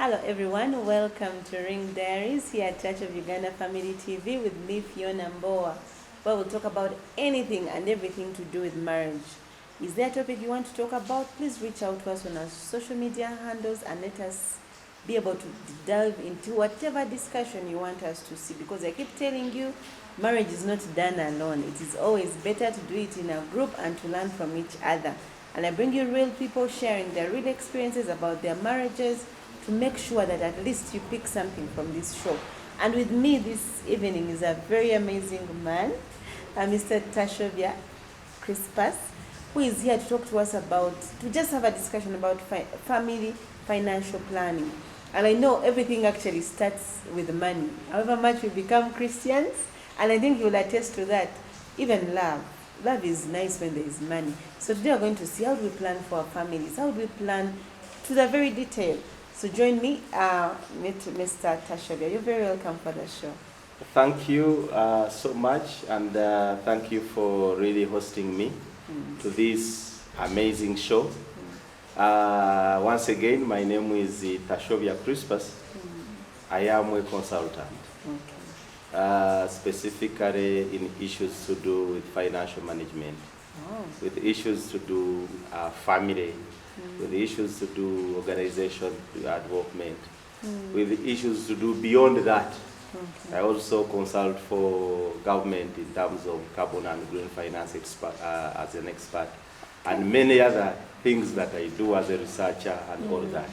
Hello everyone, welcome to Ring Diaries here at Church of Uganda Family TV with me, Phionah Mbowa, where we'll talk about anything and everything to do with marriage. Is there a topic you want to talk about? Please reach out to us on our social media handles and let us be able to delve into whatever discussion you want us to see, because I keep telling you, marriage is not done alone. It is always better to do it in a group and to learn from each other. And I bring you real people sharing their real experiences about their marriages, to make sure that at least you pick something from this show. And with me this evening is a very amazing man, Mr. Tashobya, Crispus, who is here to talk to us about, to just have a discussion about family financial planning. And I know everything actually starts with money. However much we become Christians, and I think you will attest to that, even love. Love is nice when there is money. So today we're going to see how do we plan for our families, how do we plan to the very detail. So join me, Mr. Tashobya. You're very welcome for the show. Thank you so much, and thank you for really hosting me to this amazing show. Once again, my name is Tashobya Crispus. I am a consultant, specifically in issues to do with financial management, with issues to do family, with issues to do organization development, with issues to do beyond that. I also consult for government in terms of carbon and green finance as an expert, and many other things that I do as a researcher and all that.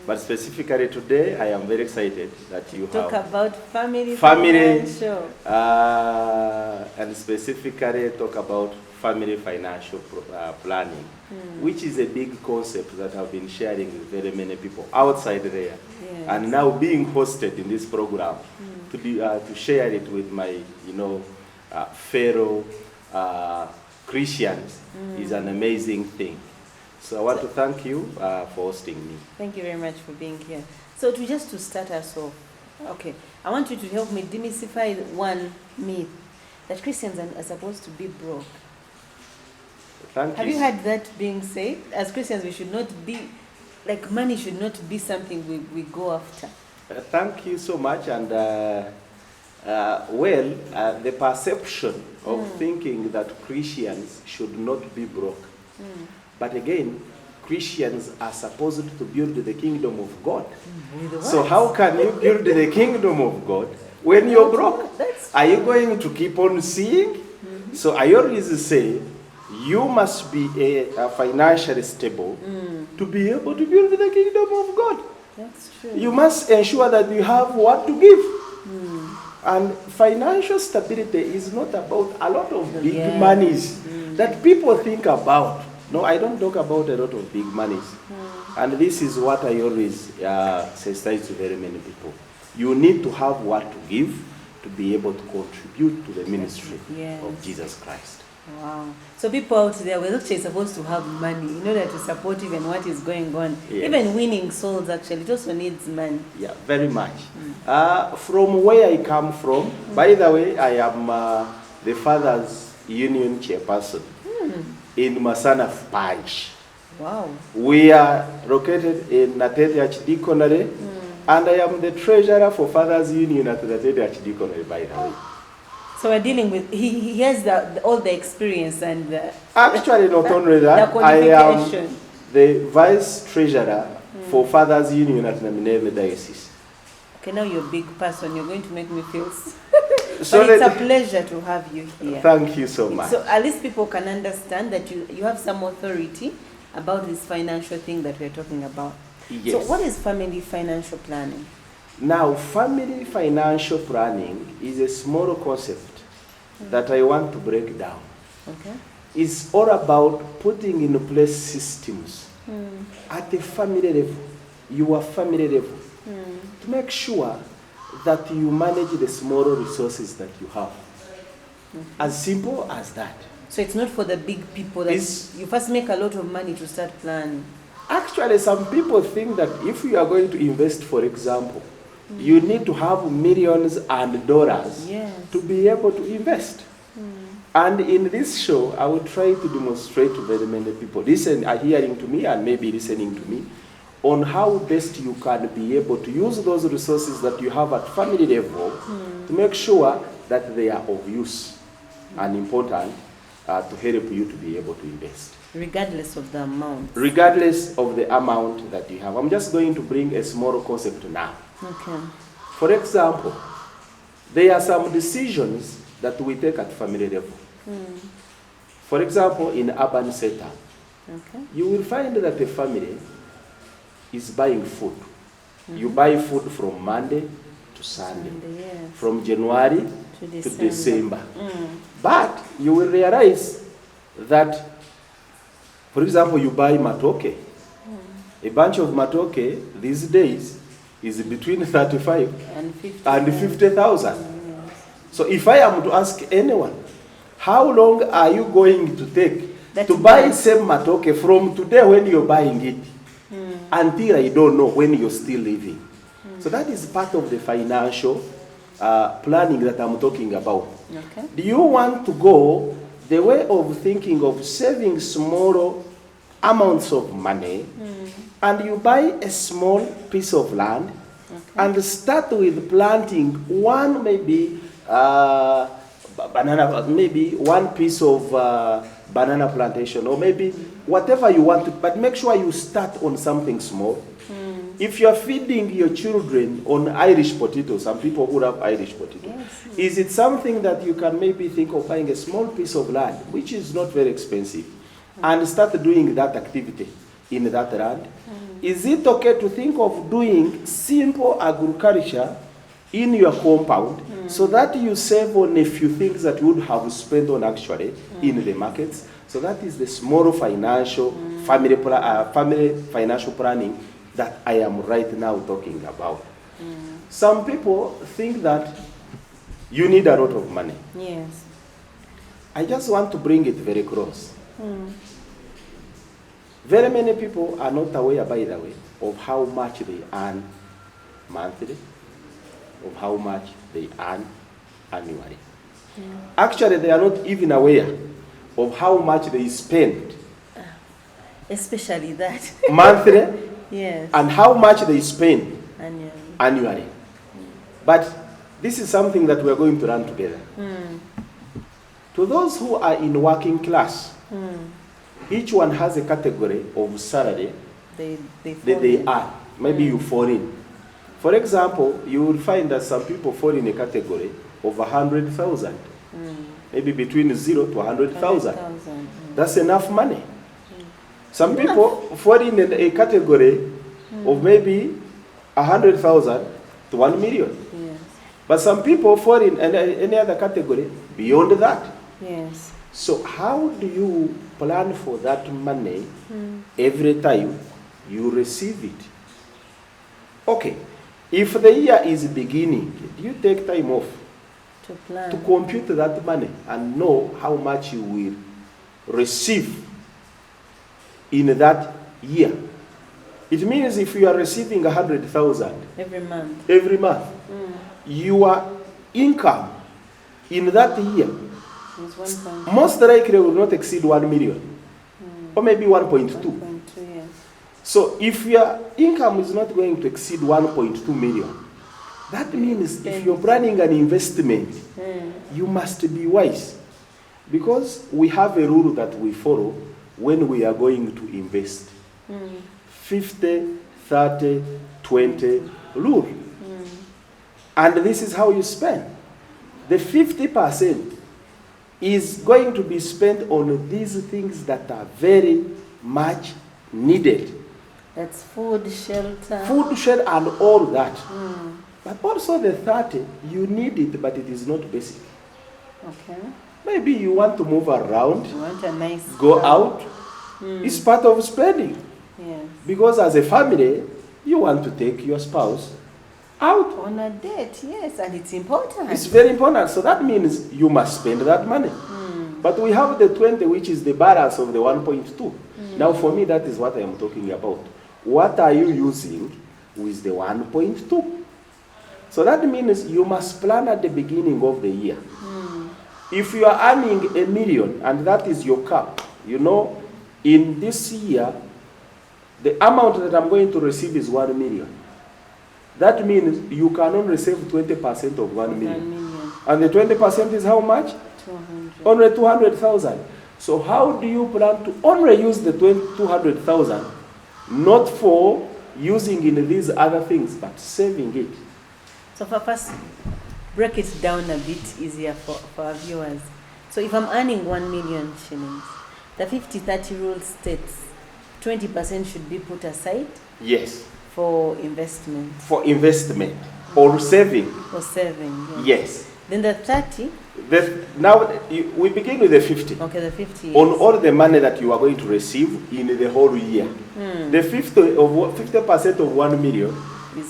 But specifically today, I am very excited that you talk have about family financial, and specifically talk about family financial planning, which is a big concept that I've been sharing with very many people outside there, and now being hosted in this program to share it with my fellow Christians is an amazing thing. So I want to thank you for hosting me. Thank you very much for being here. So to start us off, okay, I want you to help me demystify one myth that Christians are supposed to be broke. Have you heard that being said? As Christians, we should not be, like, money should not be something we go after. Thank you so much. And the perception of thinking that Christians should not be broke. But again, Christians are supposed to build the kingdom of God. So how can you build the kingdom of God when you're broke? Are you going to keep on seeing? So I always say, you must be financially stable to be able to build the kingdom of God. That's true. You must ensure that you have what to give. And financial stability is not about a lot of big monies that people think about. No, I don't talk about a lot of big monies. And this is what I always say to very many people. You need to have what to give to be able to contribute to the ministry of Jesus Christ. Wow. So people out there, we're actually supposed to have money in order to support even what is going on. Yes. Even winning souls, actually, it also needs money. Yeah, very much. From where I come from, by the way, I am the Fathers Union chairperson in Masana Parish. Wow. We are located in Natete Archdeaconry, and I am the treasurer for Fathers Union at Natete Archdeaconry, by the way. So we're dealing with, he has all the experience and actually not only that, I am the vice treasurer for Fathers Union at Namineve Diocese. Okay, now you're a big person, you're going to make me feel so it's a pleasure to have you here. Thank you so much. So at least people can understand that you have some authority about this financial thing that we're talking about. Yes. So what is family financial planning? Now, family financial planning is a small concept that I want to break down. Okay. It's all about putting in place systems at the family level, your family level, to make sure that you manage the small resources that you have. As simple as that. So it's not for the big people that you first make a lot of money to start planning. Actually, some people think that if you are going to invest, for example, you need to have millions and dollars to be able to invest. And in this show, I will try to demonstrate to very many people, are hearing to me and maybe listening to me, on how best you can be able to use those resources that you have at family level to make sure that they are of use and important to help you to be able to invest. Regardless of the amount. Regardless of the amount that you have. I'm just going to bring a small concept now. Okay. For example, there are some decisions that we take at family level. For example, in urban setup, you will find that the family is buying food. You buy food from Monday to Sunday, Yes. from January To to December. Mm. But you will realize that, for example, you buy matoke. A bunch of matoke these days is between 35 and 50,000. Yes. So if I am to ask anyone, how long are you going to take That's to buy nice. same matoke from today when you're buying it until I don't know when you're still living? So that is part of the financial planning that I'm talking about. Okay. Do you want to go the way of thinking of saving small amounts of money and you buy a small piece of land and start with planting one maybe banana, maybe one piece of banana plantation, or maybe whatever you want to, but make sure you start on something small. If you are feeding your children on Irish potatoes, some people would have Irish potatoes. Yes. Is it something that you can maybe think of buying a small piece of land, which is not very expensive, and start doing that activity in that land? Is it okay to think of doing simple agriculture in your compound so that you save on a few things that you would have spent on actually in the markets? So that is the small financial family financial planning that I am right now talking about. Some people think that you need a lot of money. Yes. I just want to bring it very close. Very many people are not aware, by the way, of how much they earn monthly, of how much they earn annually. Actually, they are not even aware of how much they spend Especially that. monthly Yes. and how much they spend Annually. annually. But this is something that we are going to learn together. To those who are in working class, each one has a category of salary They that fall they in. earn. Maybe you fall in. For example, you will find that some people fall in a category of 100,000, maybe between 0 to 100,000. 100,000. That's enough money. Some people fall in a category of maybe 100,000 to 1 million. Yes. But some people fall in any other category beyond that. Yes. So how do you plan for that money every time you receive it? Okay, if the year is beginning, do you take time off To plan. to compute that money and know how much you will receive in that year? It means if you are receiving 100,000 Every month. every month, your income in that year Is 1.2. most likely will not exceed 1 million, or maybe 1.2. 1.2, yes. So if your income is not going to exceed 1.2 million, that means if you're planning an investment, you must be wise. Because we have a rule that we follow when we are going to invest. 50, 30, 20 rule. And this is how you spend. The 50% is going to be spent on these things that are very much needed. That's food, shelter. Food, shelter, and all that. But also the 30, you need it, but it is not basic. Okay. Maybe you want to move around, You want a nice go car. out. It's part of spending. Yes. Because as a family, you want to take your spouse out. On a date, yes, and it's important. It's very important. So that means you must spend that money. But we have the 20, which is the balance of the 1.2. Now for me, that is what I am talking about. What are you using with the 1.2? So that means you must plan at the beginning of the year. If you are earning $1 million and that is your cap, you know, in this year, the amount that I'm going to receive is 1 million. That means you can only save 20% of 1 million. 1 million. And the 20% is how much? 200. Only 200,000. So how do you plan to only use the 200,000, not for using in these other things, but saving it? So for first, break it down a bit easier for our viewers. So if I'm earning 1 million shillings, the 50-30 rule states 20% should be put aside Yes. for investment For investment or saving. or saving. Yeah. Yes. Then the 30, Now we begin with the 50. okay, the 50 On is, all the money that you are going to receive in the whole year. The 50% of 1 million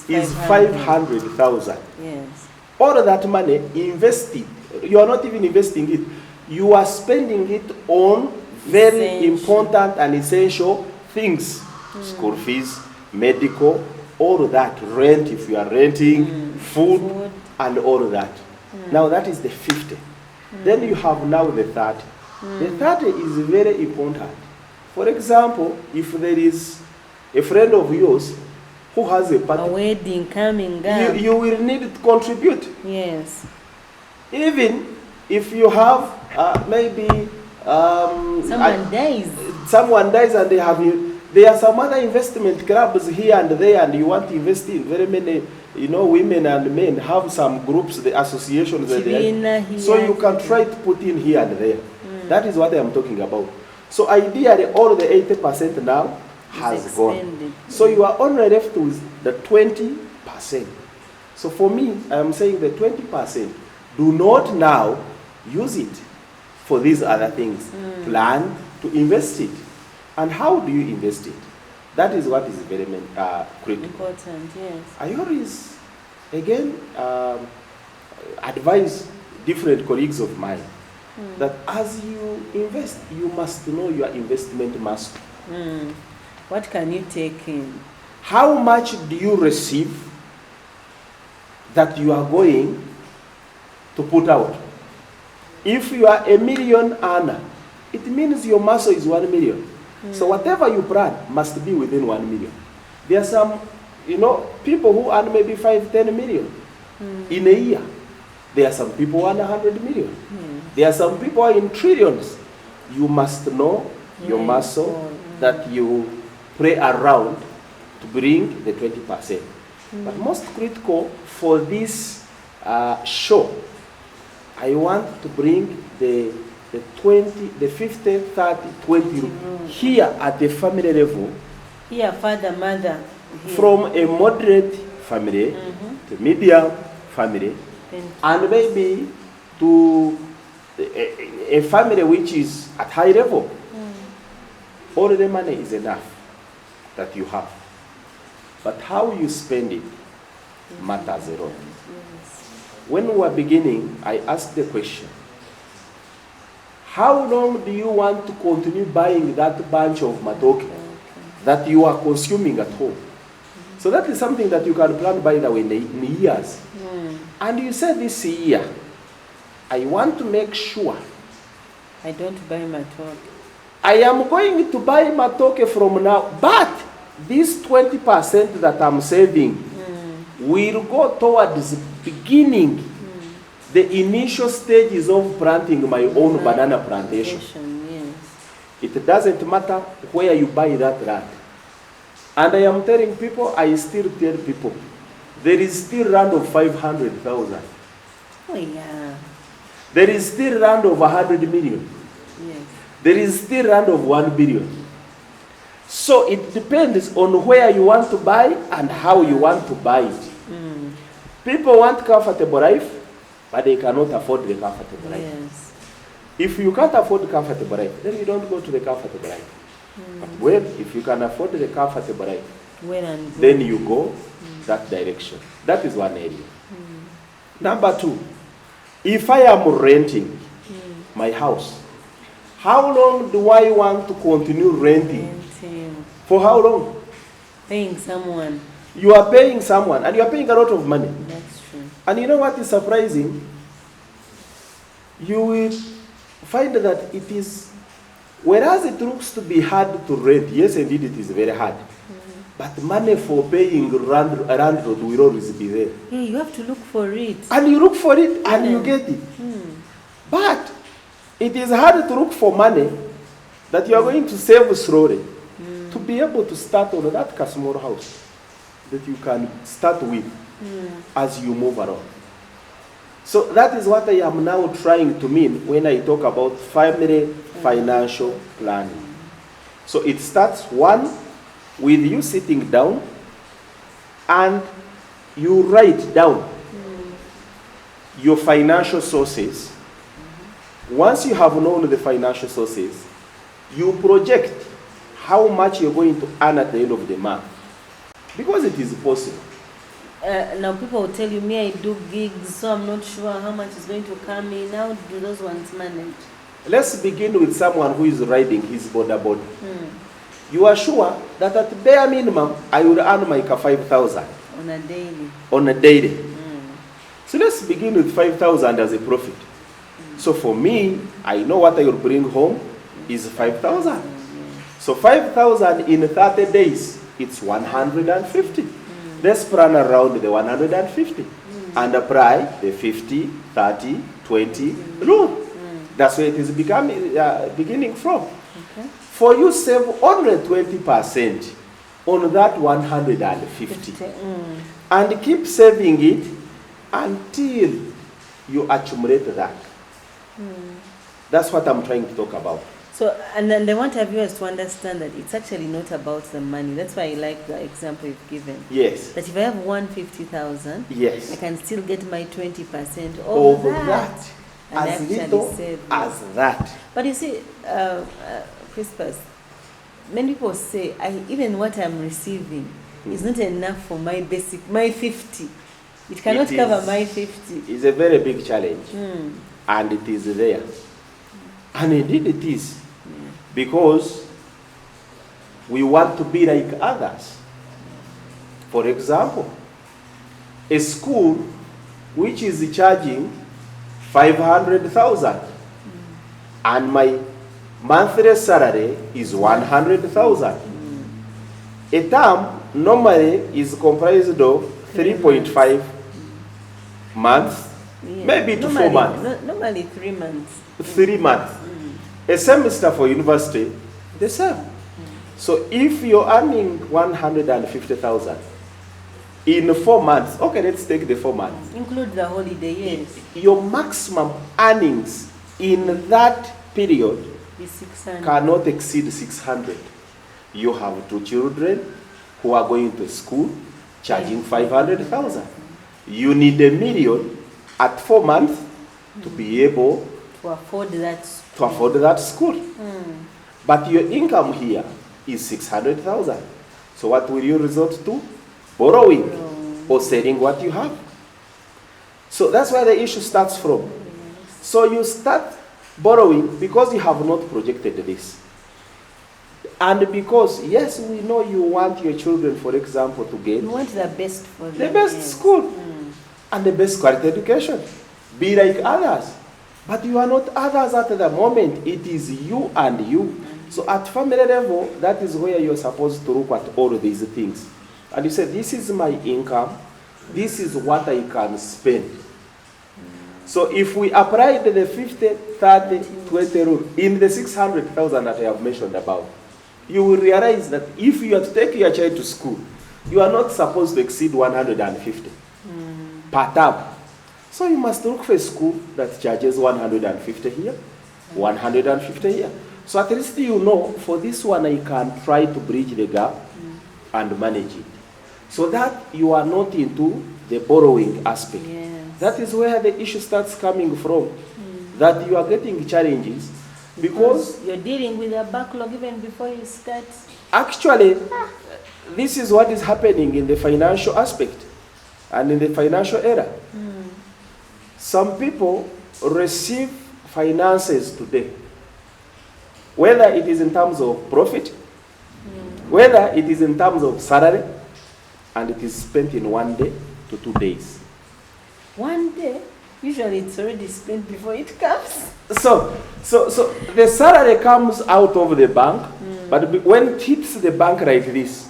is 500,000. Yes. All of that money invested. You are not even investing it. You are spending it on very Essential. important and essential things. School fees, medical, all of that. Rent if you are renting, food, Food. and all of that. Now that is the 50. Then you have now the 30. The 30 is very important. For example, if there is a friend of yours who has a A party, wedding coming up. you will need to contribute. Yes. Even if you have maybe someone dies and they have you. There are some other investment clubs here and there, and you want to invest in very many, women and men have some groups, the associations that they Chivina so here. you can try to put in here and there. That is what I am talking about. So ideally, all the 80% now has gone. Expended. So you are only left with the 20%. So for me, I am saying the 20%. Do not now use it for these other things. Plan to invest it. And how do you invest it? That is what is very critical. Important, yes. I always, again, advise different colleagues of mine that as you invest, you must know your investment master. What can you take in? How much do you receive that you are going to put out? If you are a million earner, it means your muscle is 1 million. So whatever you plan must be within 1 million. There are some, people who earn maybe 5-10 million in a year. There are some people who earn 100 million. There are some people who are in trillions. You must know your muscle that you play around to bring the 20%. But most critical for this show, I want to bring the 50, 30, 20 here at the family level. Here, father, mother. Here. From a moderate family to medium family, and maybe to a family which is at high level. All the money is enough that you have. But how you spend it matters a lot. When we were beginning, I asked the question, how long do you want to continue buying that bunch of matoke that you are consuming at home? So that is something that you can plan, by the way, in years. And you said this year, I want to make sure I don't buy matoke. I am going to buy matoke from now, but this 20% that I'm saving will go towards beginning the initial stages of planting my own banana plantation. Yes. It doesn't matter where you buy that land. And I am telling people, I still tell people, there is still land of 500,000. Oh, yeah. There is still land of 100 million. Yes. There is still land of 1 billion. So it depends on where you want to buy and how you want to buy it. People want comfortable life, but they cannot afford the comfortable life. Yes. If you can't afford comfortable life, then you don't go to the comfortable life. But well, if you can afford the comfortable life, then you go that direction. That is one area. Number two, if I am renting my house, how long do I want to continue renting? For how long? Paying someone. You are paying someone, and you are paying a lot of money. That's true. And you know what is surprising? You will find that it is, whereas it looks to be hard to rent, yes indeed it is very hard. But money for paying landlord will always be there. Yeah, you have to look for it. And you look for it and you get it. But it is hard to look for money that you are going to save slowly to be able to start on that small house that you can start with as you move around. So that is what I am now trying to mean when I talk about family financial planning. So it starts, one, with you sitting down and you write down your financial sources. Once you have known the financial sources, you project how much you're going to earn at the end of the month. Because it is possible. Now people will tell you, me, I do gigs, so I'm not sure how much is going to come in. How do those ones manage? Let's begin with someone who is riding his border. You are sure that at bare minimum, I will earn like 5,000. On a daily. On a daily. So let's begin with 5,000 as a profit. So for me, I know what I will bring home is 5,000. So 5,000 in 30 days, it's 150. Let's plan around the 150 and apply the 50, 30, 20 rule. That's where it is beginning from. Okay. For you save only 20% on that 150 and keep saving it until you accumulate that. That's what I'm trying to talk about. So, and then they want our viewers to understand that it's actually not about the money. That's why I like the example you've given. Yes. That if I have 150,000, Yes. I can still get my 20% Over of that. And As actually little save as that. But you see, Crispus, many people say, even what I'm receiving is not enough for my 50. It cannot cover my 50. It's a very big challenge. And it is there. And indeed it is. Because we want to be like others. For example, a school which is charging 500,000 and my monthly salary is 100,000. A term normally is comprised of 3.5 months, maybe to 4 months. Normally 3 months. 3 months. A semester for university, the same. So if you're earning 150,000 in 4 months, okay, let's take the 4 months. Include the holiday, yes. Your maximum earnings in that period Is 600. cannot exceed 600. You have 2 children who are going to school, charging 500,000. You need $1 million at 4 months to be able to afford that school. But your income here is 600,000. So what will you resort to? Borrowing or selling what you have. So that's where the issue starts from. So you start borrowing because you have not projected this. And because, yes, we know you want your children, for example, to get you want the best for them. The best school and the best quality education. Be like others. But you are not others at the moment. It is you and you. So at family level, that is where you're supposed to look at all of these things. And you say, this is my income. This is what I can spend. So if we applied the 50, 30, 20 rule in the 600,000 that I have mentioned above, you will realize that if you are to take your child to school, you are not supposed to exceed 150 per term. So you must look for a school that charges 150 here, 150 here. So at least you know, for this one I can try to bridge the gap and manage it. So that you are not into the borrowing aspect. Yes. That is where the issue starts coming from. That you are getting challenges because you're dealing with a backlog even before you start. Actually, this is what is happening in the financial aspect and in the financial era. Some people receive finances today, whether it is in terms of profit, whether it is in terms of salary, and it is spent in 1 day to 2 days. 1 day? Usually it's already spent before it comes. So the salary comes out of the bank, but when it hits the bank like this,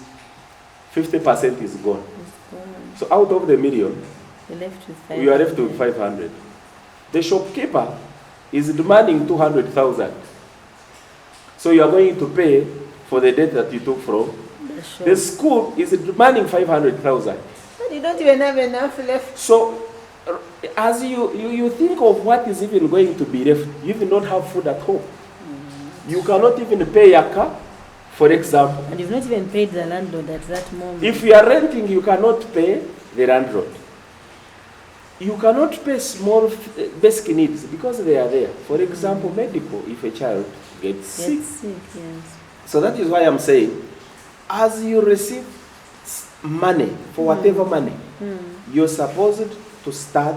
50% is gone. It's gone. So out of the million, You're left with 500. you are left with 500. The shopkeeper is demanding 200,000. So you are going to pay for the debt that you took from. The shop. The school is demanding 500,000. But you don't even have enough left. So as you think of what is even going to be left, you even don't have food at home. You cannot even pay your car, for example. And you've not even paid the landlord at that moment. If you are renting, you cannot pay the landlord. You cannot pay small basic needs because they are there. For example, medical, if a child gets sick. Yes. So that is why I'm saying, as you receive money, for whatever money, you're supposed to start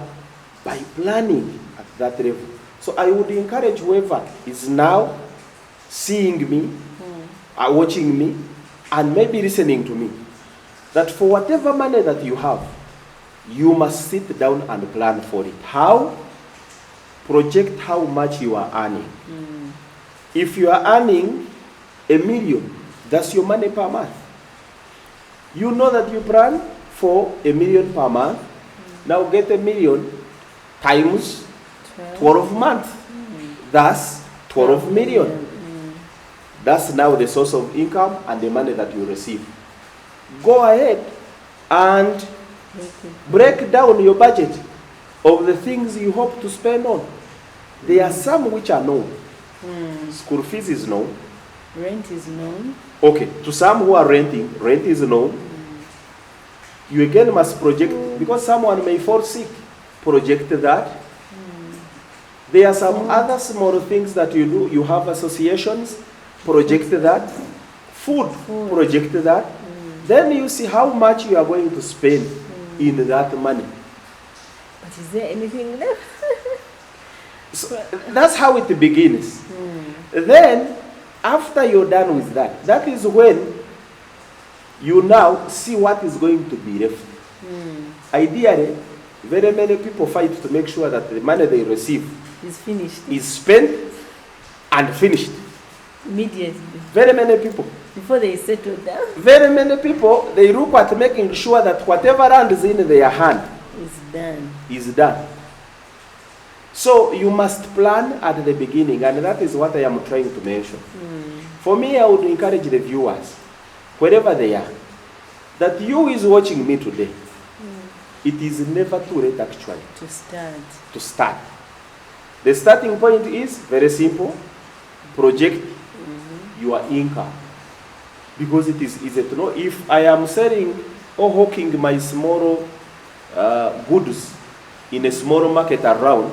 by planning at that level. So I would encourage whoever is now seeing me, watching me, and maybe listening to me, that for whatever money that you have, you must sit down and plan for it. How? Project how much you are earning. If you are earning $1 million, that's your money per month. You know that you plan for $1 million per month. Now get $1 million times 12 months. That's 12 million. That's now the source of income and the money that you receive. Go ahead and break down your budget of the things you hope to spend on. There are some which are known. School fees is known. Rent is known. Okay, to some who are renting, rent is known. You again must project, because someone may fall sick, project that. There are some other small things that you do. You have associations, project that. Food, project that. Then you see how much you are going to spend in that money. But is there anything left? So that's how it begins. Then, after you're done with that, that is when you now see what is going to be left. Ideally, very many people fight to make sure that the money they receive Is finished. is spent and finished. Immediately. Very many people. Before they settle down. Very many people, they look at making sure that whatever lands in their hand It's done. is done. So you must plan at the beginning, and that is what I am trying to mention. For me, I would encourage the viewers, wherever they are, that you is watching me today. It is never too late actually To start. to start. The starting point is very simple. Project your income. Because it is easy to know. If I am selling or hawking my small goods in a small market around,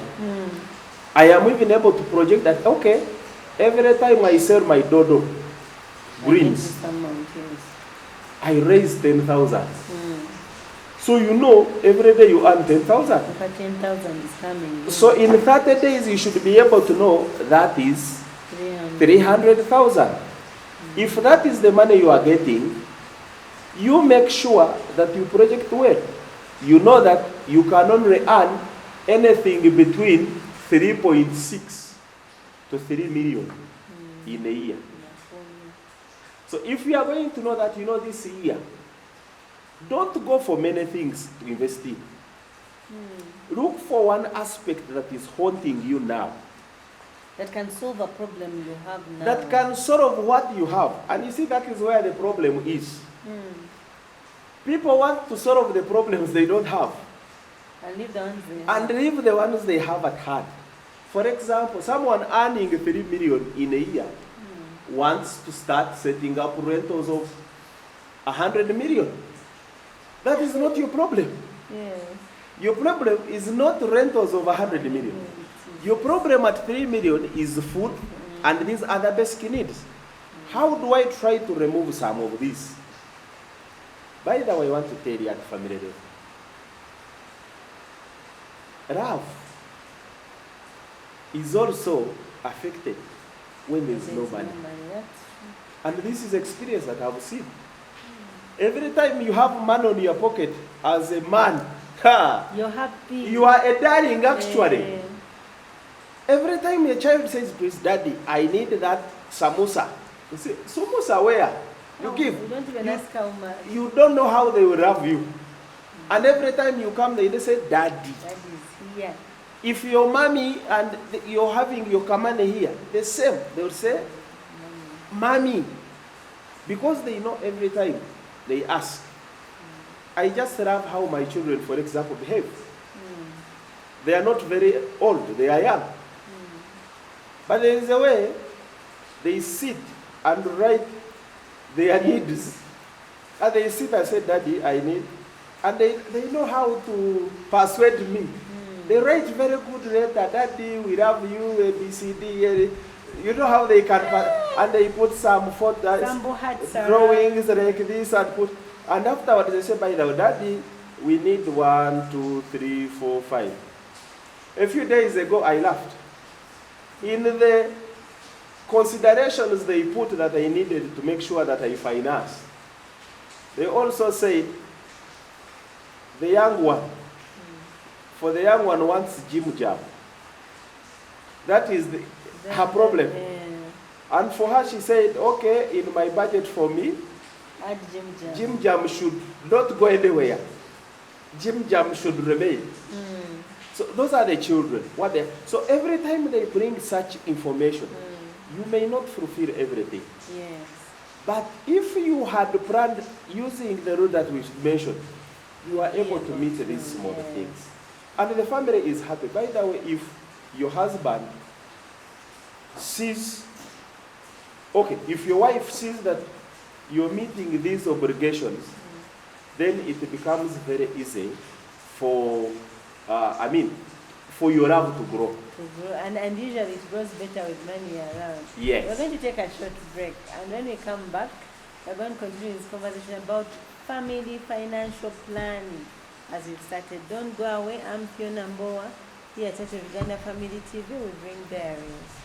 I am even able to project that, okay, every time I sell my dodo greens, I raise 10,000. So you know, every day you earn 10,000. 10,000 is coming. So in 30 days, you should be able to know that is 300,000. If that is the money you are getting, you make sure that you project well. You know that you can only earn anything between 3.6 to 3 million in a year. So if you are going to know that you know this year, don't go for many things to invest in. Look for one aspect that is haunting you now. That can solve a problem you have now. That can solve what you have. And you see, that is where the problem is. People want to solve the problems they don't have. And leave the ones they have. And leave the ones they have at hand. For example, someone earning 3 million in a year wants to start setting up rentals of 100 million. That is not your problem. Yes. Your problem is not rentals of 100 million. Your problem at 3 million is food and these other basic needs. How do I try to remove some of these? By the way, I want to tell you at family level. Love is also affected when there is no money. And this is experience that I've seen. Every time you have money in your pocket as a man, you're happy. You are a darling actually. Every time a child says, please daddy, I need that samosa. You say, samosa where? You give. You don't even You- ask how much. You don't know how they will love you. And every time you come, they say, Daddy. That is here. If your mommy and you're having your kamane here, the same. They will say, Mommy. Because they know every time they ask. I just love how my children, for example, behave. They are not very old, they are young. But there is a way they sit and write their needs. And they sit and say, Daddy, I need. And they know how to persuade me. They write very good letter, Daddy, we love you, ABCD. You know how they can, and they put some photos, drawings like this, and afterwards they say, by the way, Daddy, we need 1, 2, 3, 4, 5. A few days ago, I laughed. In the considerations they put that I needed to make sure that I finance, they also said, the young one, for the young one wants gym jam. That is her problem. And for her, she said, okay, in my budget for me, Add gym jam. gym jam should not go anywhere. Gym jam should remain. So those are the children. So every time they bring such information, you may not fulfill everything. Yes. But if you had planned using the rule that we mentioned, you are able to meet these small things. And the family is happy. By the way, if your husband sees, if your wife sees that you're meeting these obligations, then it becomes very easy for, for your love to grow. And usually it grows better with money around. Yes. We're going to take a short break, and when we come back, we're going to continue this conversation about family financial planning as we've started. Don't go away. I'm Phionah Mbowa here at Uganda Family TV. We bring Darius.